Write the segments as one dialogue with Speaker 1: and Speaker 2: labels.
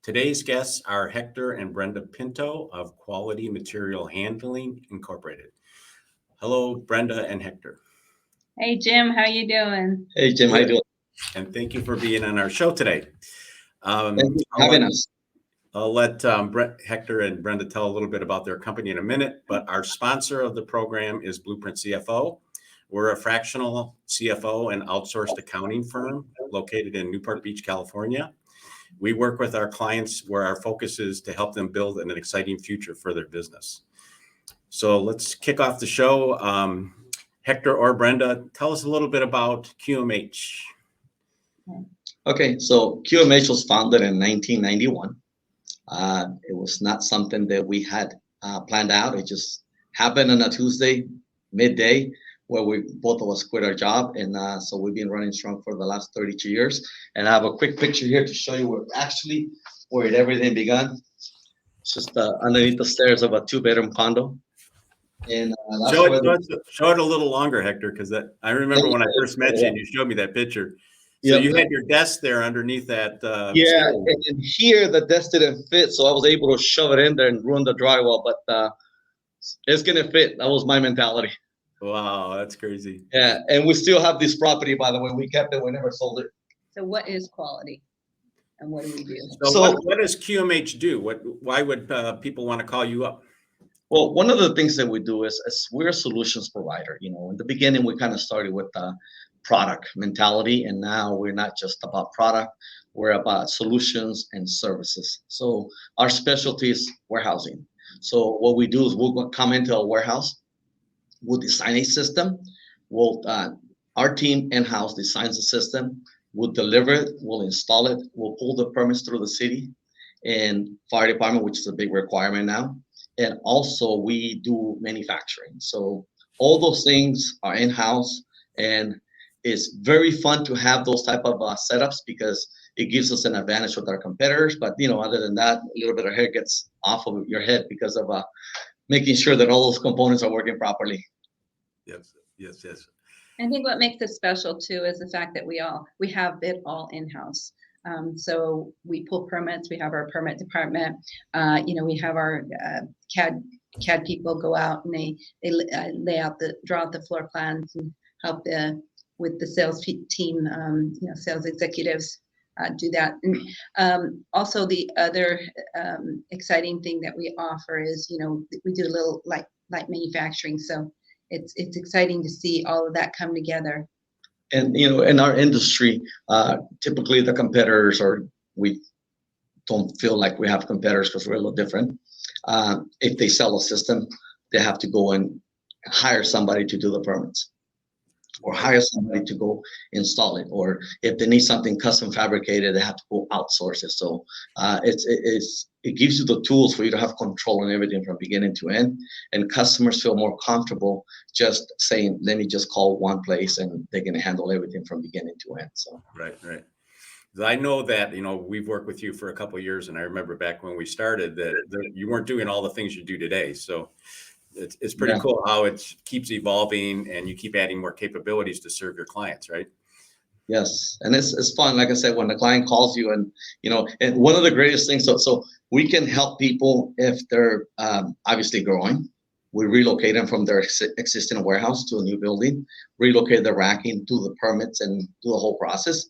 Speaker 1: Today's guests are Hector and Brenda Pinto of Quality Material Handling Incorporated. Hello, Brenda and Hector.
Speaker 2: Hey, Jim, how you doing?
Speaker 3: Hey, Jim, how you doing?
Speaker 1: And thank you for being on our show today.
Speaker 3: Thank you for having us.
Speaker 1: I'll let Hector and Brenda tell a little bit about their company in a minute, but our sponsor of the program is Blueprint CFO. We're a fractional CFO and outsourced accounting firm located in Newport Beach, California. We work with our clients where our focus is to help them build an exciting future for their business. So let's kick off the show. Hector or Brenda, tell us a little bit about QMH.
Speaker 3: Okay, so QMH was founded in 1991. It was not something that we had planned out. It just happened on a Tuesday, midday, where we both of us quit our job. And so we've been running strong for the last 32 years. And I have a quick picture here to show you where everything began. It's just underneath the stairs of a 2-bedroom condo. And
Speaker 1: show it a little longer, Hector, because I remember when I first met you and you showed me that picture. So you had your desk there underneath that.
Speaker 3: Yeah, and here the desk didn't fit, so I was able to shove it in there and ruin the drywall. But it's gonna fit. That was my mentality.
Speaker 1: Wow, that's crazy.
Speaker 3: Yeah, and we still have this property, by the way. We kept it. We never sold it.
Speaker 2: So what is quality, and what do we do?
Speaker 1: So what does QMH do? Why would people want to call you up?
Speaker 3: Well, one of the things that we do is we're a solutions provider. You know, in the beginning, we kind of started with product mentality, and now we're not just about product, we're about solutions and services. So our specialty is warehousing. So what we do is we'll come into a warehouse, we'll design a system, our team in-house designs the system, we'll deliver it, we'll install it, we'll pull the permits through the city and fire department, which is a big requirement now. And also we do manufacturing. So all those things are in-house, and it's very fun to have those type of setups because it gives us an advantage with our competitors. But other than that, a little bit of hair gets off of your head because of making sure that all those components are working properly.
Speaker 1: Yes.
Speaker 2: I think what makes it special too is the fact that we have it all in-house. So we pull permits. We have our permit department. We have our CAD people go out and they draw out the floor plans and help with the sales team, sales executives do that. And also the other exciting thing that we offer is, we do a little light manufacturing. So it's exciting to see all of that come together.
Speaker 3: And in our industry, typically the competitors we don't feel like we have competitors because we're a little different. If they sell a system, they have to go and hire somebody to do the permits, or hire somebody to go install it, or if they need something custom fabricated, they have to go outsource it. So it gives you the tools for you to have control on everything from beginning to end, and customers feel more comfortable just saying, let me just call one place and they're going to handle everything from beginning to end. So
Speaker 1: right. I know that we've worked with you for a couple of years, and I remember back when we started that you weren't doing all the things you do today. So it's pretty cool how it keeps evolving and you keep adding more capabilities to serve your clients, right?
Speaker 3: Yes, and it's fun. Like I said, when the client calls you, and and one of the greatest things, so we can help people if they're obviously growing. We relocate them from their existing warehouse to a new building, relocate the racking, do the permits, and do the whole process.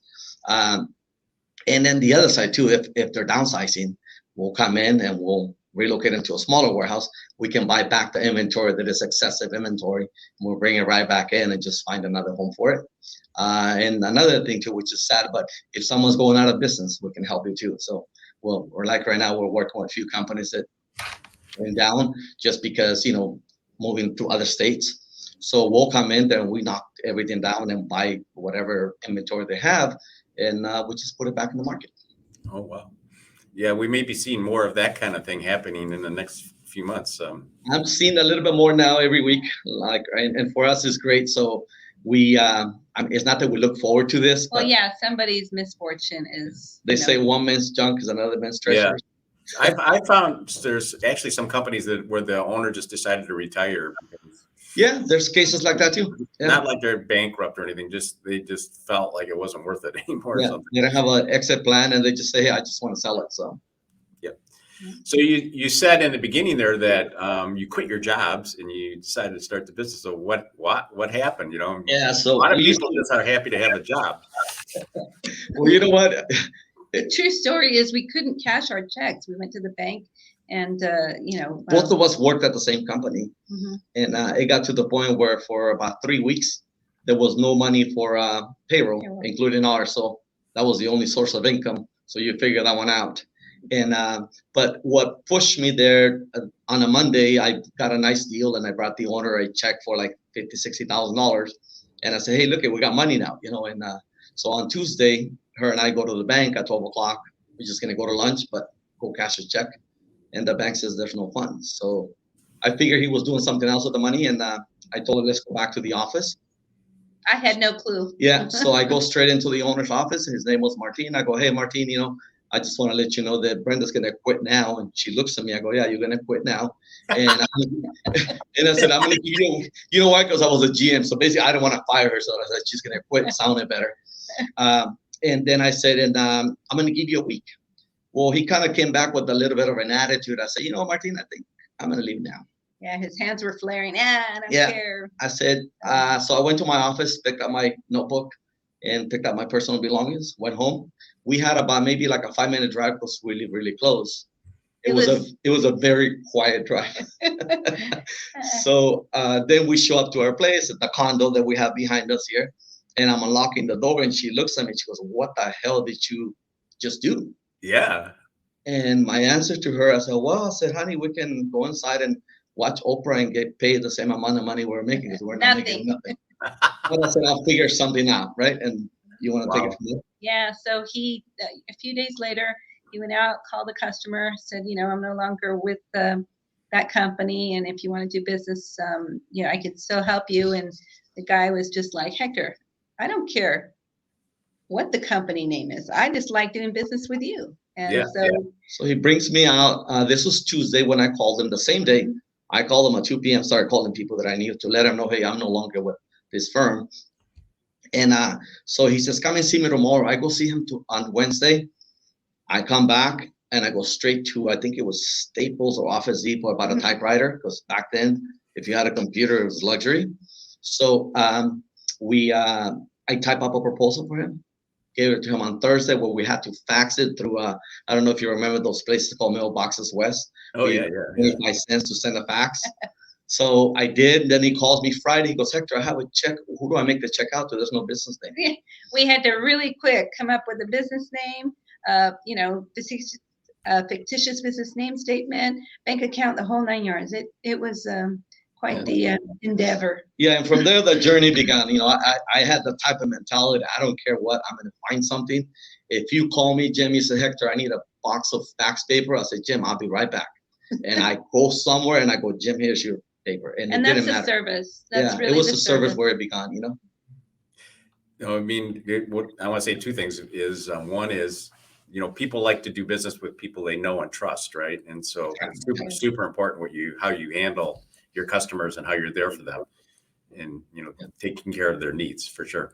Speaker 3: And then the other side too, if they're downsizing, we'll come in and we'll relocate into a smaller warehouse. We can buy back the inventory that is excessive inventory, and we'll bring it right back in and just find another home for it. And another thing too, which is sad, but if someone's going out of business, we can help you too. So we're like right now, we're working with a few companies that went down just because, moving to other states. So we'll come in there and we knock everything down and buy whatever inventory they have, and we just put it back in the market.
Speaker 1: Oh, wow. Yeah, we may be seeing more of that kind of thing happening in the next few months.
Speaker 3: I'm seeing a little bit more now every week, and for us it's great. So we, it's not that we look forward to this.
Speaker 2: Well, yeah, somebody's misfortune is.
Speaker 3: They say one man's junk is another man's treasure.
Speaker 1: Yeah. I found there's actually some companies where the owner just decided to retire.
Speaker 3: Yeah, there's cases like that too. Yeah.
Speaker 1: Not like they're bankrupt or anything. They just felt like it wasn't worth it anymore.
Speaker 3: Yeah,
Speaker 1: or something.
Speaker 3: They don't have an exit plan, and they just say, "Hey, I just want to sell it." So
Speaker 1: So you said in the beginning there that you quit your jobs and you decided to start the business. So what happened?
Speaker 3: Yeah,
Speaker 1: A
Speaker 3: so
Speaker 1: lot of
Speaker 3: we used
Speaker 1: people just are happy to have a job.
Speaker 3: well, you know what?
Speaker 2: The true story is we couldn't cash our checks. We went to the bank and,
Speaker 3: Both of us worked at the same company,
Speaker 2: mhm.
Speaker 3: and it got to the point where for about 3 weeks there was no money for payroll, including ours. So that was the only source of income. So you figure that one out. And but what pushed me there on a Monday, I got a nice deal, and I brought the owner a check for like $50,000-$60,000, and I said, "Hey, look, we got money now, And so on Tuesday, her and I go to the bank at 12 o'clock. We're just gonna go to lunch, but go cash a check. And the bank says there's no funds. So I figured he was doing something else with the money, and I told him, let's go back to the office.
Speaker 2: I had no clue.
Speaker 3: Yeah, so I go straight into the owner's office. His name was Martin. I go, hey, Martin, I just want to let you know that Brenda's going to quit now. And she looks at me. I go, yeah, you're going to quit now. And, and I said, I'm going to give you know why? Because I was a GM. So basically, I didn't want to fire her. So I said, she's going to quit. It sounded better. And then I said, and I'm going to give you a week. Well, he kind of came back with a little bit of an attitude. I said, Martin, I think I'm going to leave now.
Speaker 2: Yeah, his hands were flaring. I don't care.
Speaker 3: I said, so I went to my office, picked up my notebook, and picked up my personal belongings, went home. We had about maybe like a 5-minute drive because really, really close. It was a very quiet drive. So then we show up to our place at the condo that we have behind us here. And I'm unlocking the door, and she looks at me. She goes, what the hell did you just do?
Speaker 1: Yeah.
Speaker 3: And my answer to her, I said, honey, we can go inside and watch Oprah and get paid the same amount of money we're making because we're not making nothing. But I said, I'll figure something out, right? And you want to take it from there?
Speaker 2: Yeah. So he, a few days later, he went out, called the customer, said, I'm no longer with that company, and if you want to do business, I could still help you. And the guy was just like, Hector, I don't care what the company name is. I just like doing business with you. And
Speaker 3: so he brings me out. This was Tuesday when I called him. The same day, I called him at 2 p.m. Started calling people that I knew to let him know, hey, I'm no longer with this firm. And so he says, come and see me tomorrow. I go see him on Wednesday. I come back and I go straight to, I think it was Staples or Office Depot about a typewriter, because back then, if you had a computer, it was luxury. So I type up a proposal for him. Gave it to him on Thursday, where we had to fax it through. I don't know if you remember those places called Mailboxes West.
Speaker 1: Oh, yeah.
Speaker 3: 25 cents to send a fax. So I did. Then he calls me Friday. He goes, Hector, I have a check. Who do I make the check out to? There's no business name.
Speaker 2: We had to really quick come up with a business name, fictitious business name statement, bank account, the whole 9 yards. It was quite the endeavor.
Speaker 3: Yeah, and from there the journey began. I had the type of mentality. I don't care what, I'm going to find something. If you call me, Jim, you say, Hector, I need a box of fax paper. I say, Jim, I'll be right back. And I go somewhere and I go, Jim, here's your paper. And it didn't matter.
Speaker 2: Service.
Speaker 3: It was the service where it began.
Speaker 1: I mean, I want to say two things. Is one is, people like to do business with people they know and trust, right? And so it's super important how you handle your customers and how you're there for them, and taking care of their needs, for sure.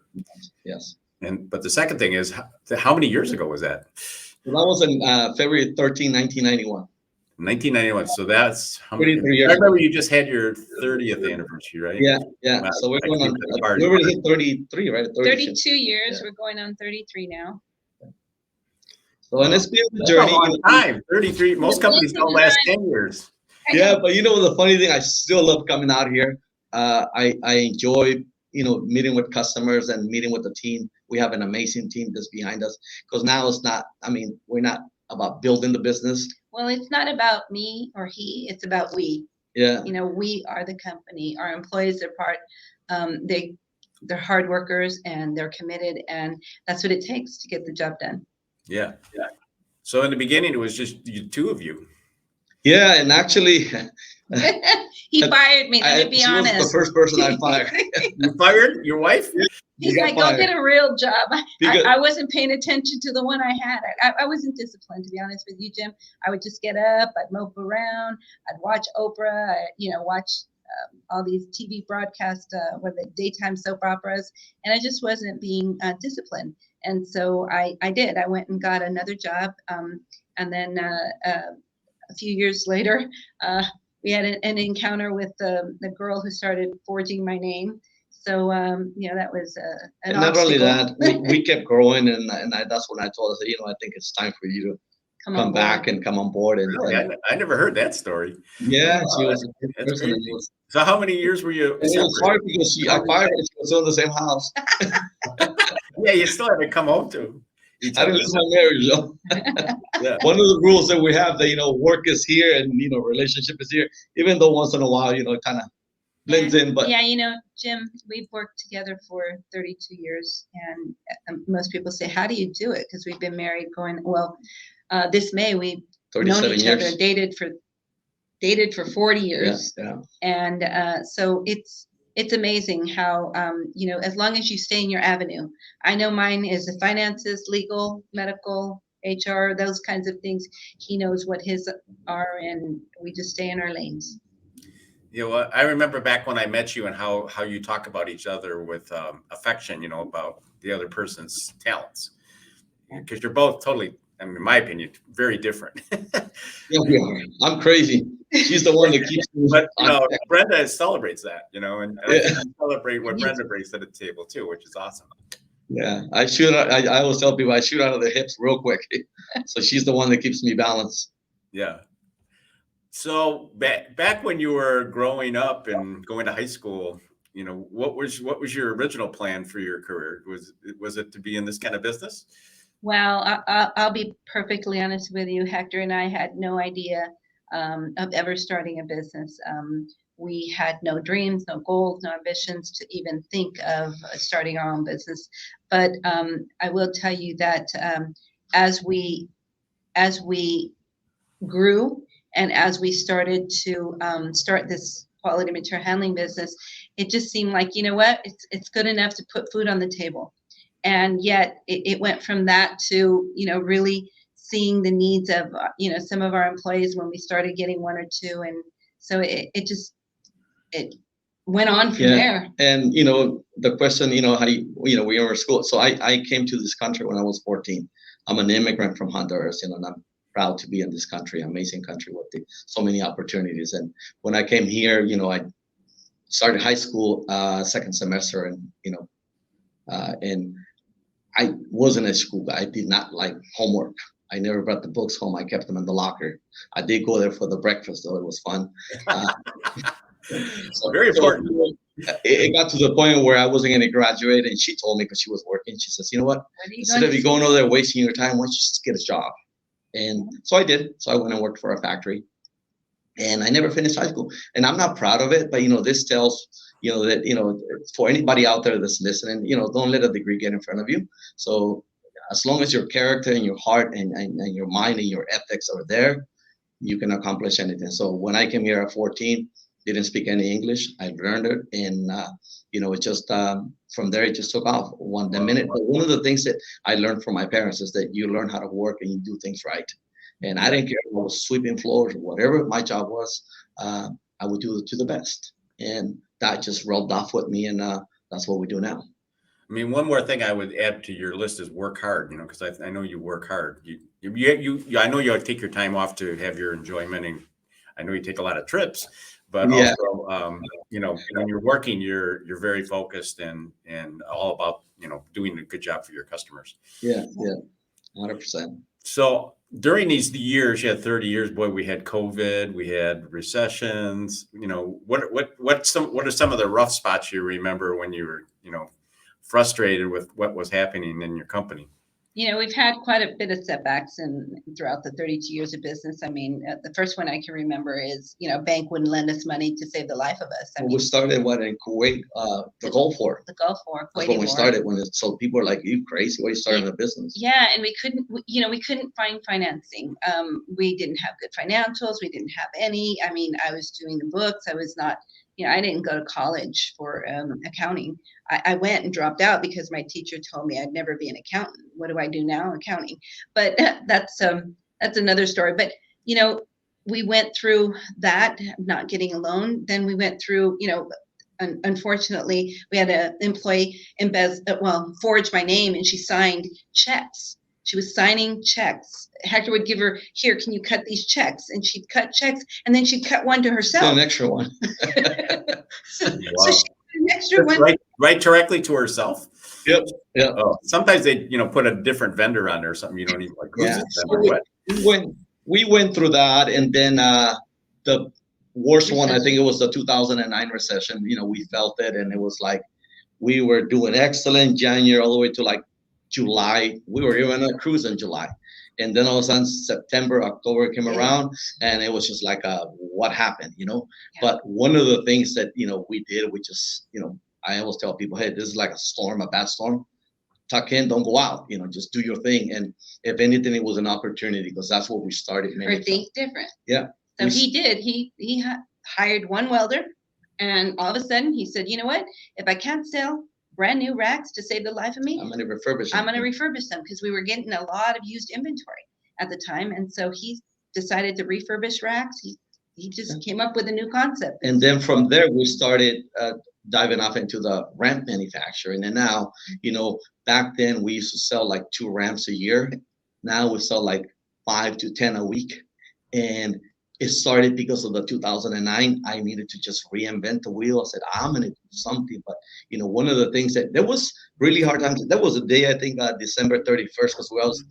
Speaker 3: Yes.
Speaker 1: But the second thing is, how many years ago was that?
Speaker 3: That was in February 13, 1991.
Speaker 1: 1991. So that's how
Speaker 3: 33 years.
Speaker 1: I remember you just had your 30th anniversary, right?
Speaker 3: Yeah. Wow. So we're going on. We already hit 33, right?
Speaker 2: 32 years. Yeah. We're going on 33 now.
Speaker 3: So and it's been a journey.
Speaker 1: A long time. 33. Most companies don't last 10 years.
Speaker 3: Yeah, but the funny thing, I still love coming out here. I enjoy, meeting with customers and meeting with the team. We have an amazing team that's behind us, because now it's not, we're not about building the business.
Speaker 2: Well, it's not about me or he, it's about we.
Speaker 3: Yeah.
Speaker 2: We are the company. Our employees are part. They're hard workers and they're committed, and that's what it takes to get the job done.
Speaker 1: Yeah. So in the beginning, it was just the two of you.
Speaker 3: Yeah, and actually,
Speaker 2: he fired me. Let me be honest.
Speaker 3: She was the first person I fired.
Speaker 1: You fired your wife?
Speaker 2: He's like, go get a real job. I wasn't paying attention to the one I had. I wasn't disciplined, to be honest with you, Jim. I would just get up, I'd mope around, I'd watch Oprah, watch all these TV broadcasts, the daytime soap operas, and I just wasn't being disciplined. And so I did. I went and got another job, and then a few years later, we had an encounter with the girl who started forging my name. So, that was an
Speaker 3: And not only
Speaker 2: obstacle.
Speaker 3: that, we kept growing, and that's when I told her, I think it's time for you to come back and come on board. And,
Speaker 1: Really? I never heard that story.
Speaker 3: yeah, she was a good
Speaker 1: That's
Speaker 3: person.
Speaker 1: crazy. So how many years were you
Speaker 3: And it was hard because I fired her. She was still in the same house.
Speaker 1: Yeah, you still had to come home to each
Speaker 3: I
Speaker 1: other.
Speaker 3: didn't lose my marriage, though.
Speaker 1: Yeah.
Speaker 3: One of the rules that we have that, work is here and, relationship is here, even though once in a while, it kind of blends in. But
Speaker 2: yeah, Jim, we've worked together for 32 years, and most people say, how do you do it? Because we've been married this May, we've known each
Speaker 3: years.
Speaker 2: other, dated for 40 years.
Speaker 3: Yeah.
Speaker 2: And so it's amazing how, as long as you stay in your avenue. I know mine is the finances, legal, medical, HR, those kinds of things. He knows what his are, and we just stay in our lanes.
Speaker 1: I remember back when I met you and how you talk about each other with affection, about the other person's talents. Because you're both totally, in my opinion, very different.
Speaker 3: Yeah, we are. I'm crazy. She's the one that keeps me.
Speaker 1: But Brenda celebrates that, and I celebrate what Brenda brings to the table too, which is awesome.
Speaker 3: Yeah, I always tell people I shoot out of the hips real quick. So she's the one that keeps me balanced.
Speaker 1: Yeah. So back when you were growing up and going to high school, what was your original plan for your career? Was it to be in this kind of business?
Speaker 2: Well, I'll be perfectly honest with you. Hector and I had no idea of ever starting a business. We had no dreams, no goals, no ambitions to even think of starting our own business. But I will tell you that as we grew and as we started to start this quality material handling business, it just seemed like, it's good enough to put food on the table. And yet it went from that to, really seeing the needs of, some of our employees when we started getting one or two. And so it went on from there.
Speaker 3: And, the question, how do you, we were in school. So I came to this country when I was 14. I'm an immigrant from Honduras, and I'm proud to be in this country, amazing country with so many opportunities. And when I came here, I started high school, second semester, and, and I wasn't a school guy. I did not like homework. I never brought the books home. I kept them in the locker. I did go there for the breakfast, though. It was fun.
Speaker 1: Very important.
Speaker 3: It got to the point where I wasn't going to graduate, and she told me, because she was working, she says, you know what? Instead of you going over there wasting your time, why don't you just get a job? And so I did. So I went and worked for a factory, and I never finished high school. And I'm not proud of it, but this tells that for anybody out there that's listening, don't let a degree get in front of you. So as long as your character and your heart and your mind and your ethics are there, you can accomplish anything. So when I came here at 14, didn't speak any English. I learned it, and it just from there it just took off one minute. But one of the things that I learned from my parents is that you learn how to work and you do things right. And I didn't care if I was sweeping floors or whatever my job was. I would do it to the best, and that just rubbed off with me, and that's what we do now.
Speaker 1: I mean, one more thing I would add to your list is work hard. Because I know you work hard. I know you take your time off to have your enjoyment, and I know you take a lot of trips. But also, when you're working, you're very focused and all about doing a good job for your customers.
Speaker 3: Yeah, 100%.
Speaker 1: So during these years, you had 30 years. Boy, we had COVID, we had recessions. What are some of the rough spots you remember when you were frustrated with what was happening in your company?
Speaker 2: We've had quite a bit of setbacks throughout the 32 years of business. I mean, the first one I can remember is, a bank wouldn't lend us money to save the life of us.
Speaker 3: We started in Kuwait, the Gulf War.
Speaker 2: The Gulf War.
Speaker 3: That's when we started. So people were like, "You crazy? Why are you starting a business?"
Speaker 2: Yeah, and we couldn't find financing. We didn't have good financials. We didn't have any. I mean, I was doing the books. I was not. I didn't go to college for accounting. I went and dropped out because my teacher told me I'd never be an accountant. What do I do now? Accounting. But that's another story. But, we went through that, not getting a loan. Then we went through, unfortunately, we had an employee forge my name, and she signed checks She was signing checks. Hector would give her, here, can you cut these checks? And she'd cut checks, and then she'd cut one to herself.
Speaker 3: An extra one.
Speaker 2: So
Speaker 1: Wow.
Speaker 2: she did an extra one.
Speaker 1: Right directly to herself.
Speaker 3: Yep. Yeah.
Speaker 1: Oh, sometimes they, put a different vendor on there or something. You don't even like, who's
Speaker 3: Yeah.
Speaker 1: this vendor? What?
Speaker 3: We went through that, and then the worst one, I think it was the 2009 recession. We felt it, and it was like we were doing excellent January all the way to like July. We were even on a cruise in July, and then all of a sudden September, October came around, and it was just like, what happened?
Speaker 2: Yeah.
Speaker 3: But one of the things that we did, we just I always tell people, hey, this is like a storm, a bad storm. Tuck in, don't go out. Just do your thing. And if anything, it was an opportunity because that's what we started.
Speaker 2: Or think different.
Speaker 3: Yeah.
Speaker 2: So he did. He hired one welder, and all of a sudden he said, you know what? If I can't sell brand new racks to save the life of me,
Speaker 3: I'm going to refurbish them.
Speaker 2: I'm going to refurbish them, because we were getting a lot of used inventory at the time. And so he decided to refurbish racks. He just came up with a new concept.
Speaker 3: And then from there, we started diving off into the ramp manufacturing. And now, back then we used to sell like 2 ramps a year. Now we sell like 5 to 10 a week. And it started because of the 2009. I needed to just reinvent the wheel. I said, I'm going to do something. But, one of the things that there was really hard times. That was a day, I think, December 31st, because we was,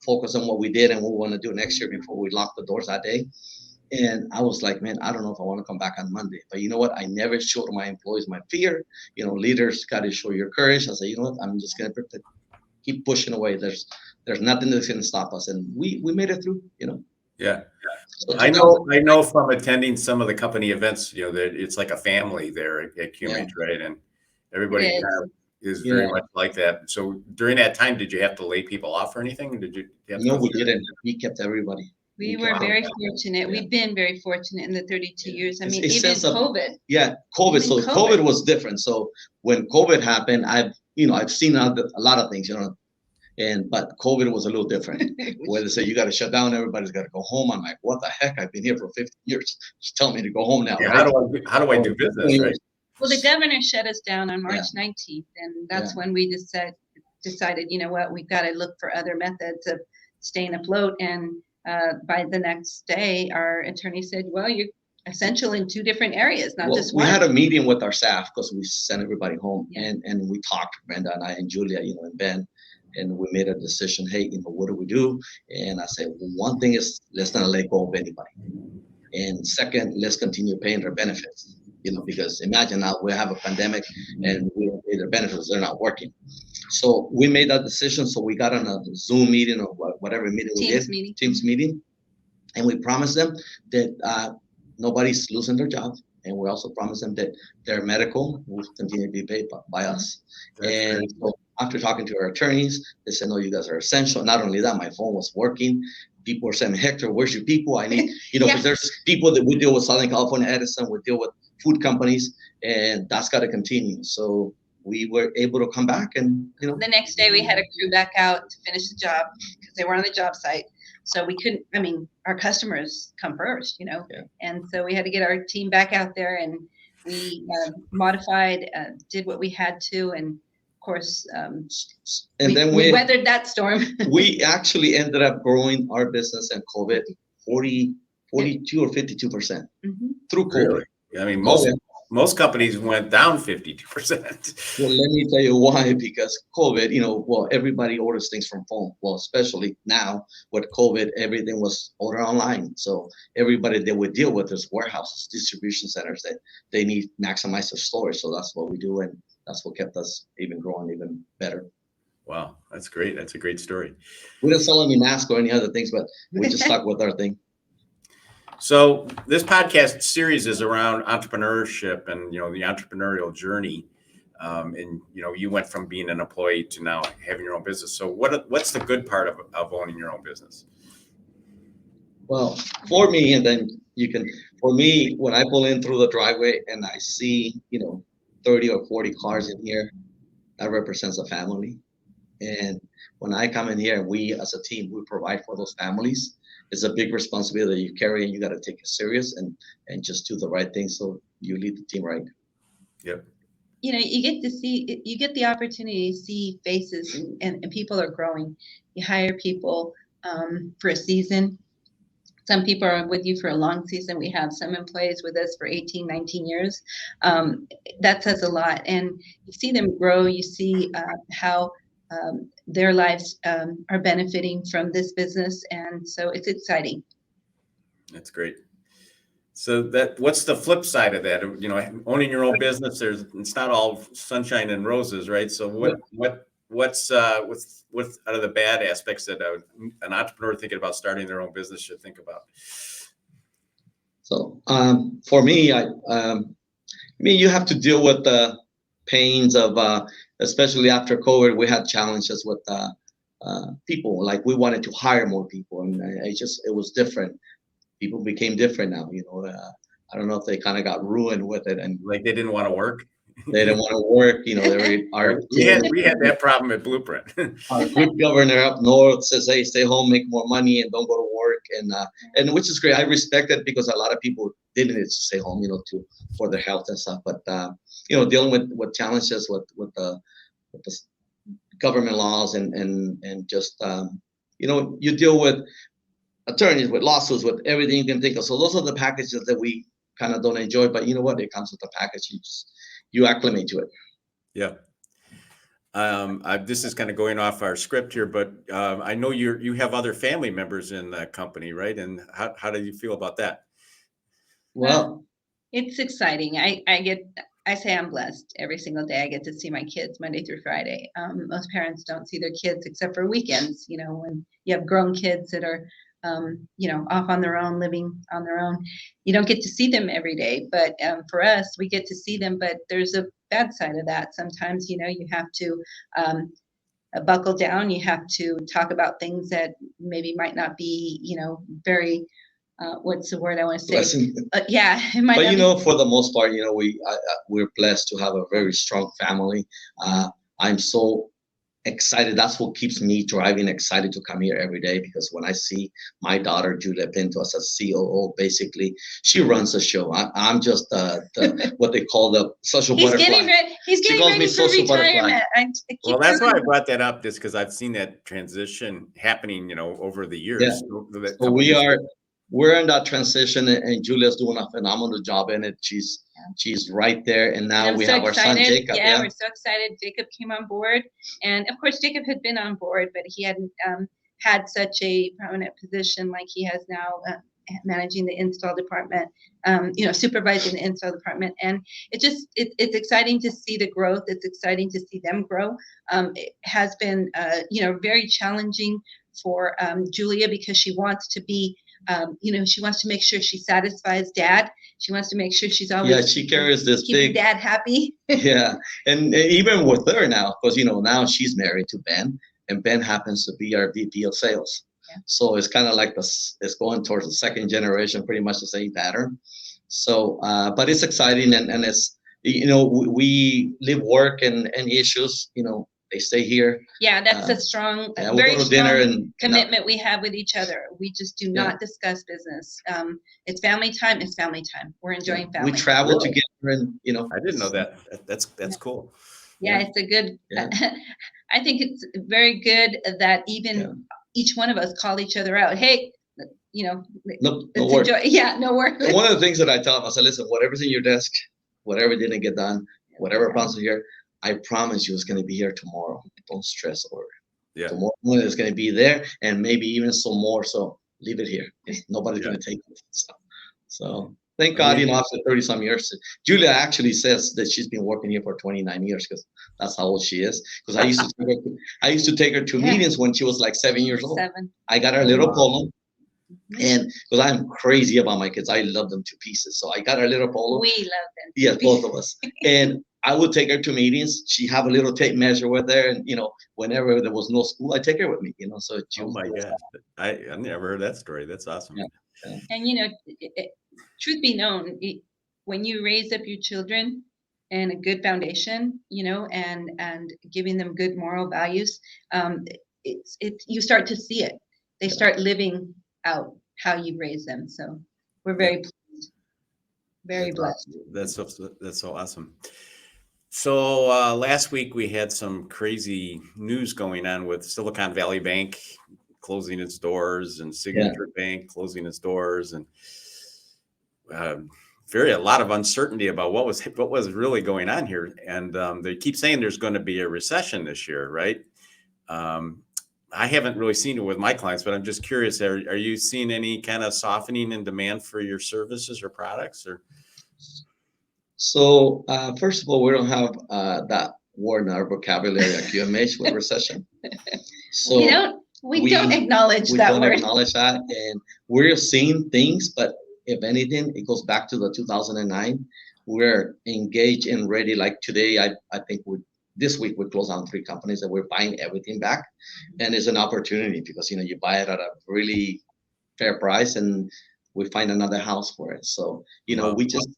Speaker 3: focused on what we did and what we want to do next year before we locked the doors that day. And I was like, man, I don't know if I want to come back on Monday. But you know what? I never showed my employees my fear. Leaders got to show your courage. I said, you know what? I'm just going to keep pushing away. There's nothing that's going to stop us. And we made it through,
Speaker 1: Yeah.
Speaker 3: So
Speaker 1: I know from attending some of the company events, that it's like a family there at QMH, right? And everybody kind of is very much like that. So during that time, did you have to lay people off or anything? Did you have
Speaker 3: No, we didn't. We kept everybody.
Speaker 2: We were very fortunate. Yeah. We've been very fortunate in the 32 years. I mean, even COVID.
Speaker 3: Yeah, COVID. So COVID was different. So when COVID happened, I've seen a lot of things, but COVID was a little different. Where they say you got to shut down, everybody's got to go home. I'm like, what the heck? I've been here for 50 years. Just tell me to go home now.
Speaker 1: Yeah,
Speaker 3: right?
Speaker 1: How do I do business, right?
Speaker 2: Well, the governor shut us down on March 19th, and that's when we decided, you know what, we've got to look for other methods of staying afloat. And by the next day, our attorney said, well, you're essential in 2 different areas, not just one.
Speaker 3: We had a meeting with our staff because we sent everybody home, and we talked, Brenda and I and Julia, and Ben, and we made a decision. Hey, what do we do? And I said, well, one thing is, let's not let go of anybody, and second, let's continue paying their benefits. Because imagine now we have a pandemic and we don't pay their benefits; they're not working. So we made that decision. So we got on a Zoom meeting or whatever meeting we did, Teams meeting, and we promised them that nobody's losing their job, and we also promised them that their medical will continue to be paid by us. And so after talking to our attorneys, they said, no, you guys are essential. Not only that, my phone was working. People were saying, Hector, where's your people? I need, because there's people that we deal with, Southern California Edison, we deal with food companies, and that's got to continue. So we were able to come back, and
Speaker 2: the next day we had a crew back out to finish the job because they were on the job site. So we couldn't, our customers come first, and so we had to get our team back out there, and we modified, did what we had to, and of course, then we weathered that storm.
Speaker 3: We actually ended up growing our business in COVID 42 or 52% through COVID.
Speaker 1: Really? Most companies went down 52%.
Speaker 3: Well, let me tell you why. Because COVID, everybody orders things from home. Well, especially now with COVID, everything was ordered online. So everybody that we deal with is warehouses, distribution centers that they need maximize their storage. So that's what we do, and that's what kept us even growing even better.
Speaker 1: Wow, that's great. That's a great story.
Speaker 3: We didn't sell any masks or any other things, but we just stuck with our thing.
Speaker 1: So this podcast series is around entrepreneurship and, the entrepreneurial journey. And, you went from being an employee to now having your own business. So what's the good part of owning your own business?
Speaker 3: Well, for me, and then for me, when I pull in through the driveway and I see, 30 or 40 cars in here, that represents a family. And when I come in here, we as a team, we provide for those families. It's a big responsibility that you carry, and you got to take it serious and just do the right thing. So you lead the team right.
Speaker 1: Yep.
Speaker 2: you get the opportunity to see faces, and people are growing. You hire people for a season. Some people are with you for a long season. We have some employees with us for 18, 19 years. That says a lot. And you see them grow. You see how their lives are benefiting from this business. And so it's exciting.
Speaker 1: That's great. So what's the flip side of that? Owning your own business, it's not all sunshine and roses, right? So what's out of the bad aspects that an entrepreneur thinking about starting their own business should think about?
Speaker 3: So for me, I mean, you have to deal with the pains of, especially after COVID, we had challenges with people. Like we wanted to hire more people, and it was different. People became different now. I don't know if they kind of got ruined with it, and
Speaker 1: like they didn't want to work.
Speaker 3: They didn't want to work.
Speaker 1: We had that problem at Blueprint.
Speaker 3: Our group governor up north says, "Hey, stay home, make more money, and don't go to work." And which is great. I respect it because a lot of people didn't stay home, for their health and stuff. But dealing with challenges with the government laws and just you deal with attorneys, with lawsuits, with everything you can think of. So those are the packages that we kind of don't enjoy. But you know what? It comes with the package. You acclimate to it.
Speaker 1: Yeah. This is kind of going off our script here, but I know you have other family members in the company, right? And how do you feel about that?
Speaker 3: Well,
Speaker 2: it's exciting. I say I'm blessed. Every single day I get to see my kids Monday through Friday. Most parents don't see their kids except for weekends, when you have grown kids that are off on their own, living on their own. You don't get to see them every day, but for us, we get to see them. But there's a bad side of that. Sometimes, you have to buckle down. You have to talk about things that maybe might not be, very, what's the word I want to say? Yeah, it might.
Speaker 3: But for the most part, we're blessed to have a very strong family. I'm so excited. That's what keeps me driving, excited to come here every day, because when I see my daughter Julia Pinto as a COO, basically she runs the show. I'm just the what they call the social butterfly.
Speaker 2: He's getting ready for retirement.
Speaker 1: Well, that's why I brought that up, just because I've seen that transition happening, over the years.
Speaker 3: Yeah. So we're in that transition, and Julia's doing a phenomenal job in it. She's right there, and now we have our son Jacob.
Speaker 2: Yeah, we're so excited. Jacob came on board, and of course Jacob had been on board, but he hadn't had such a prominent position like he has now, managing the install department, supervising the install department. And it's exciting to see the growth. It's exciting to see them grow. It has been very challenging for Julia, because she wants to be she wants to make sure she satisfies dad. She wants to make sure she's always
Speaker 3: she carries this
Speaker 2: keeping dad happy.
Speaker 3: Yeah, and even with her now, because now she's married to Ben, and Ben happens to be our VP of sales. Yeah. So it's kind of like it's going towards the second generation, pretty much the same pattern. So, but it's exciting, and it's we live, work, and issues. They stay here.
Speaker 2: Yeah, that's a strong, very strong commitment we have with each other. We just do not discuss business. It's family time. It's family time. We're enjoying family.
Speaker 3: We travel together, and
Speaker 1: I didn't know that. That's cool.
Speaker 2: Yeah, it's a good. I think it's very good that even each one of us call each other out. Hey,
Speaker 3: no
Speaker 2: work. No work.
Speaker 3: And one of the things that I tell them, I said, listen, whatever's in your desk, whatever didn't get done, whatever problems are here, I promise you it's going to be here tomorrow. Don't stress over it. Yeah. Tomorrow it's going to be there, and maybe even some more. So leave it here. Nobody's going to take it. So thank God, after 30-some years. Julia actually says that she's been working here for 29 years, because that's how old she is. Because I used to take her to meetings when she was like 7 years old. I got her a little polo. And because I'm crazy about my kids, I love them to pieces. So I got her a little polo.
Speaker 2: We love them.
Speaker 3: Yes, both of us. And I would take her to meetings. She have a little tape measure with her, and whenever there was no school, I take her with me. So
Speaker 1: oh my God, I never heard that story. That's awesome.
Speaker 2: Yeah. And truth be known, when you raise up your children and a good foundation, and giving them good moral values, you start to see it. They start living out how you raise them. So we're very pleased, very blessed.
Speaker 1: That's so awesome. So last week we had some crazy news going on with Silicon Valley Bank closing its doors and Signature Bank closing its doors, and uh, a lot of uncertainty about what was really going on here. And they keep saying there's going to be a recession this year, right? I haven't really seen it with my clients, but I'm just curious, are you seeing any kind of softening in demand for your services or products? Or
Speaker 3: So first of all, we don't have that word in our vocabulary at QMH with recession. So
Speaker 2: we don't acknowledge
Speaker 3: we
Speaker 2: that
Speaker 3: don't
Speaker 2: word.
Speaker 3: acknowledge that, and we're seeing things, but if anything, it goes back to the 2009. We're engaged and ready. Like today, I think this week we closed down 3 companies that we're buying everything back, and it's an opportunity because you buy it at a really fair price, and we find another house for it. So we just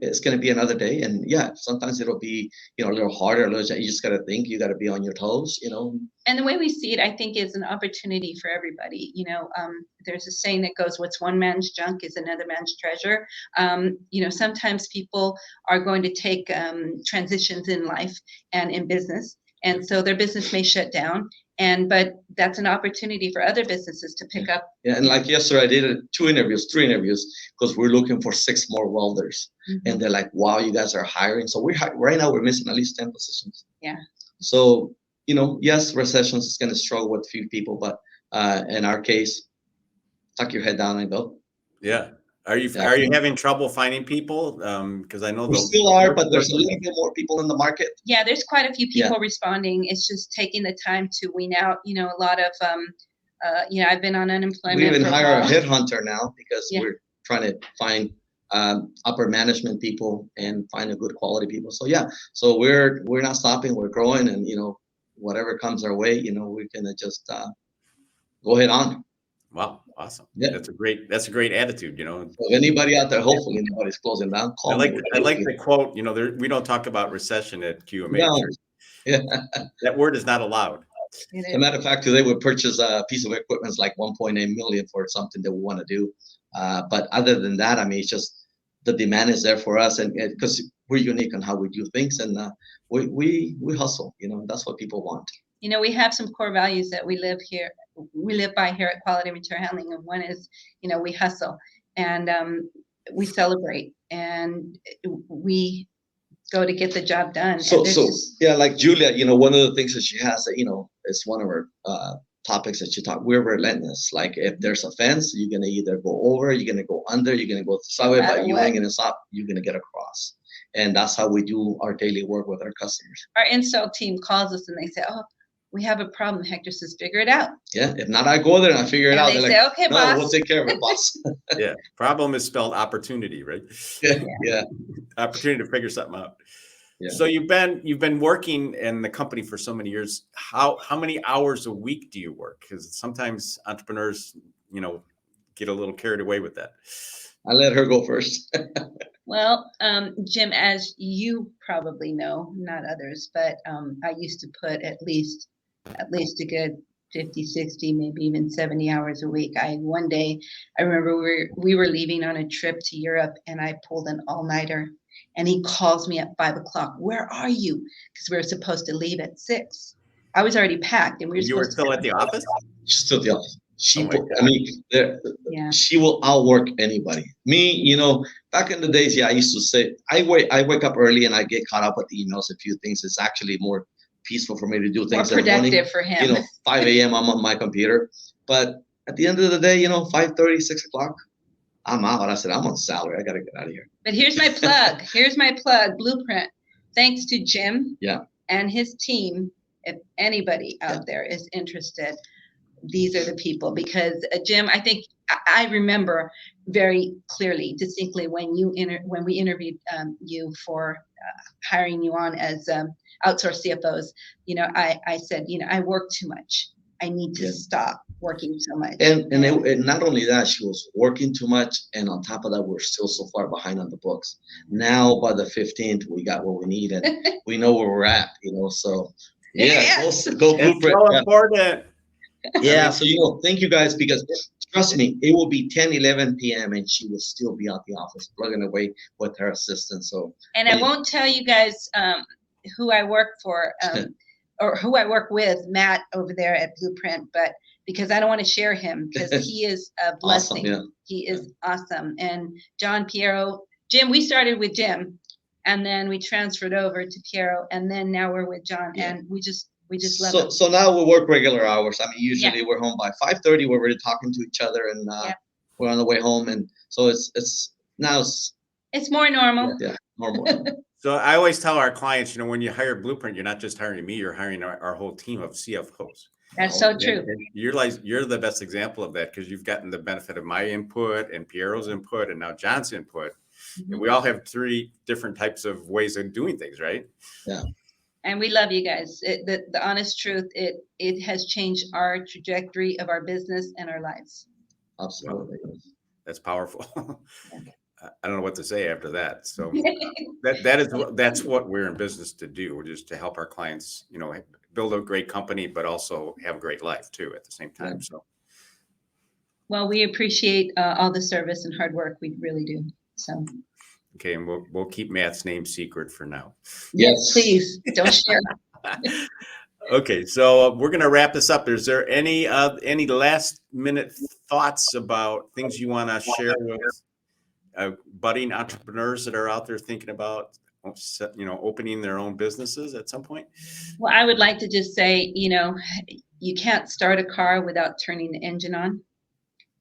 Speaker 3: it's going to be another day, and yeah, sometimes it'll be a little harder. You just got to think. You got to be on your toes.
Speaker 2: And the way we see it, I think, is an opportunity for everybody. There's a saying that goes, "What's one man's junk is another man's treasure." Sometimes people are going to take transitions in life and in business, and so their business may shut down. But that's an opportunity for other businesses to pick up.
Speaker 3: Yeah, and like yesterday, I did 3 interviews, because we're looking for 6 more welders, and they're like, "Wow, you guys are hiring." So right now we're missing at least 10 positions.
Speaker 2: Yeah.
Speaker 3: So yes, recessions is going to struggle with few people, but in our case, tuck your head down and go.
Speaker 1: Yeah. Are you having trouble finding people? Because I know
Speaker 3: We still are, but there's a little bit more people in the market.
Speaker 2: Yeah, there's quite a few people responding. It's just taking the time to wean out. A lot of I've been on unemployment.
Speaker 3: We even hire a headhunter now because we're trying to find upper management people and find a good quality people. So so we're not stopping. We're growing, and whatever comes our way, we can just go head on.
Speaker 1: Wow, awesome.
Speaker 3: Yeah.
Speaker 1: That's a great attitude,
Speaker 3: So if anybody out there, hopefully nobody's closing down, call me.
Speaker 1: I like the quote, we don't talk about recession at QMH.
Speaker 3: No. Yeah.
Speaker 1: That word is not allowed.
Speaker 3: As a matter of fact, today we purchased a piece of equipment, it's like 1.8 million for something that we want to do. But other than that, it's just the demand is there for us, and because we're unique on how we do things, and we hustle. That's what people want.
Speaker 2: We have some core values that we live by here at Quality Material Handling, and one is, we hustle, and we celebrate, and we go to get the job done.
Speaker 3: Like Julia, one of the things that she has, it's one of her topics that she talk. We're relentless. Like if there's a fence, you're gonna either go over, you're gonna go under, you're gonna go sideways, but you ain't gonna stop. You're gonna get across, and that's how we do our daily work with our customers.
Speaker 2: Our install team calls us and they say, "Oh, we have a problem." Hector says, "Figure it out."
Speaker 3: Yeah, if not, I go there and I figure it out.
Speaker 2: They say, like, "Okay, boss.
Speaker 3: We'll take care of it, boss."
Speaker 1: Yeah, problem is spelled opportunity, right?
Speaker 3: Yeah.
Speaker 1: Opportunity to figure something out.
Speaker 3: Yeah.
Speaker 1: So you've been working in the company for so many years. How many hours a week do you work? Because sometimes entrepreneurs, get a little carried away with that.
Speaker 3: I let her go first.
Speaker 2: Well, Jim, as you probably know, not others, but I used to put at least a good 50, 60, maybe even 70 hours a week. One day, I remember we were leaving on a trip to Europe, and I pulled an all-nighter, and he calls me at 5 o'clock. "Where are you?" Because we were supposed to leave at 6. I was already packed, and
Speaker 1: You were still at the office?
Speaker 3: Still at the office. She will outwork anybody. Me, back in the days, I used to say, I wake up early and I get caught up with emails, a few things. It's actually more peaceful for me to do things
Speaker 2: more
Speaker 3: in the morning.
Speaker 2: productive for him.
Speaker 3: 5 a.m. I'm on my computer. But at the end of the day, 5:30, 6 o'clock, I'm out. I said, I'm on salary. I got to get out of here.
Speaker 2: But here's my plug. Blueprint. Thanks to Jim and his team. If anybody out there is interested, these are the people. Because Jim, I think I remember very clearly, distinctly, when we interviewed you for hiring you on as outsourced CFOs. I said, I work too much. I need to stop working so much.
Speaker 3: And not only that, she was working too much, and on top of that, we're still so far behind on the books. Now by the 15th, we got what we need, and we know where we're at. So go Blueprint.
Speaker 1: So important.
Speaker 3: Yeah. So thank you guys, because Trust me, it will be 10, 11 p.m. and she will still be out the office plugging away with her assistant. So,
Speaker 2: And I won't tell you guys who I work for or who I work with, Matt over there at Blueprint, but because I don't want to share him because he is a blessing.
Speaker 3: Awesome, yeah.
Speaker 2: He is awesome. And John Piero, Jim, we started with Jim and then we transferred over to Piero and then now we're with John and we just love him.
Speaker 3: So now we work regular hours. I mean, usually we're home by 5:30. We're already talking to each other and we're on the way home. And so it's
Speaker 2: more normal.
Speaker 3: Yeah, normal.
Speaker 1: So I always tell our clients, when you hire Blueprint, you're not just hiring me, you're hiring our whole team of CFOs.
Speaker 2: That's so true.
Speaker 1: And you're the best example of that because you've gotten the benefit of my input and Piero's input and now John's input. And we all have 3 different types of ways of doing things, right?
Speaker 3: Yeah.
Speaker 2: And we love you guys. The honest truth, it has changed our trajectory of our business and our lives.
Speaker 3: Absolutely.
Speaker 1: That's powerful. I don't know what to say after that. So that's what we're in business to do. We're just to help our clients, build a great company, but also have a great life too at the same time. So,
Speaker 2: well, we appreciate all the service and hard work. We really do. So.
Speaker 1: Okay, and we'll keep Matt's name secret for now.
Speaker 2: Yes, please don't share.
Speaker 1: Okay, so we're going to wrap this up. Is there any last minute thoughts about things you want to share with budding entrepreneurs that are out there thinking about, opening their own businesses at some point?
Speaker 2: Well, I would like to just say, you can't start a car without turning the engine on,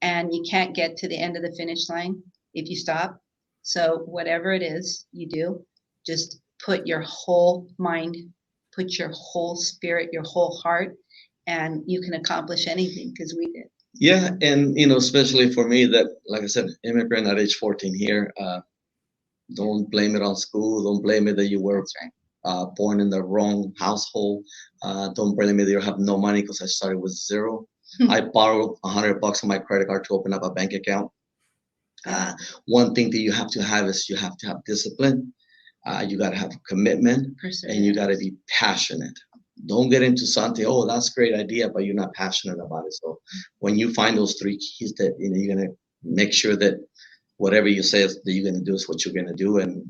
Speaker 2: and you can't get to the end of the finish line if you stop. So whatever it is you do, just put your whole mind, put your whole spirit, your whole heart, and you can accomplish anything because we did.
Speaker 3: Yeah, and especially for me that, like I said, immigrant at age 14 here, don't blame it on school. Don't blame it that you were born in the wrong household. Don't blame it that you have no money because I started with 0. I borrowed $100 on my credit card to open up a bank account. One thing that you have to have is you have to have discipline. You got to have commitment, and you got to be passionate. Don't get into something, oh, that's a great idea, but you're not passionate about it. So when you find those 3 keys that you're going to make sure that whatever you say that you're going to do is what you're going to do, and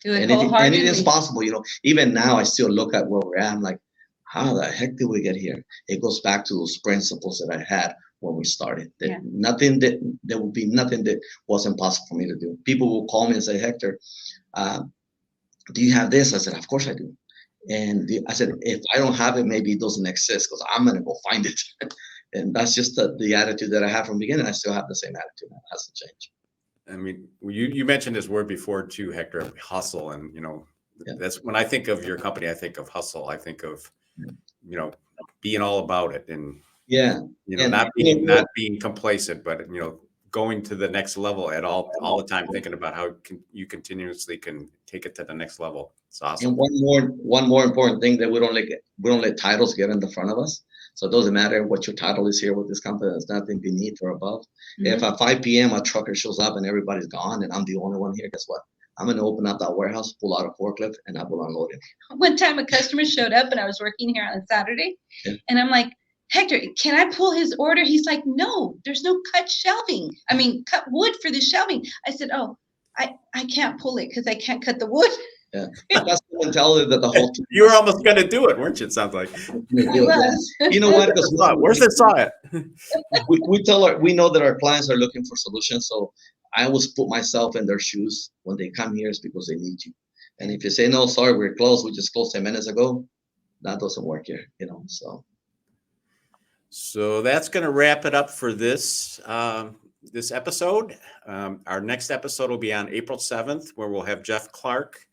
Speaker 2: do it wholeheartedly.
Speaker 3: Anything's possible. Even now I still look at where we're at. I'm like, how the heck did we get here? It goes back to those principles that I had when we started. There would be nothing that wasn't possible for me to do. People will call me and say, Hector, do you have this? I said, of course I do. And I said, if I don't have it, maybe it doesn't exist because I'm going to go find it. And that's just the attitude that I have from the beginning. I still have the same attitude. It hasn't changed. I
Speaker 1: mean, you mentioned this word before too, Hector, hustle. And, that's when I think of your company, I think of hustle. I think of, being all about it and, not being complacent, but, going to the next level at all the time, thinking about how you continuously can take it to the next level. It's awesome.
Speaker 3: And one more important thing that we don't let titles get in the front of us. So it doesn't matter what your title is here with this company. There's nothing beneath or above. If at 5 p.m. a trucker shows up and everybody's gone and I'm the only one here, guess what? I'm going to open up that warehouse, pull out a forklift, and I will unload it.
Speaker 2: One time a customer showed up and I was working here on Saturday, and I'm like, Hector, can I pull his order? He's like, no, there's no cut wood for the shelving. I said, oh, I can't pull it because I can't cut the wood.
Speaker 3: Yeah, that's the mentality that the whole team.
Speaker 1: You were almost going to do it, weren't you? It sounds like.
Speaker 3: You know what?
Speaker 1: Where's the saw it?
Speaker 3: we know that our clients are looking for solutions. So I always put myself in their shoes when they come here. It's because they need you. And if you say, no, sorry, we're closed. We just closed 10 minutes ago. That doesn't work here,
Speaker 1: So that's going to wrap it up for this this episode. Our next episode will be on April 7th, where we'll have Jeff Clark,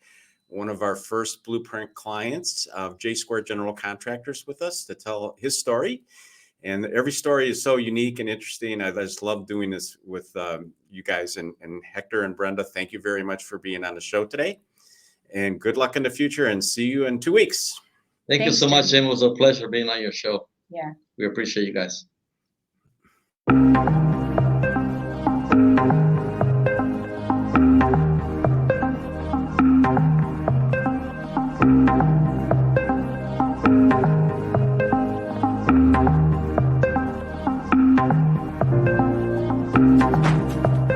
Speaker 1: one of our first Blueprint clients of J Square General Contractors, with us to tell his story. And every story is so unique and interesting. I just love doing this with you guys. And Hector and Brenda, thank you very much for being on the show today. And good luck in the future, and see you in 2 weeks.
Speaker 3: Thanks you so much, Jim. It was a pleasure being on your show.
Speaker 2: Yeah.
Speaker 3: We appreciate you guys.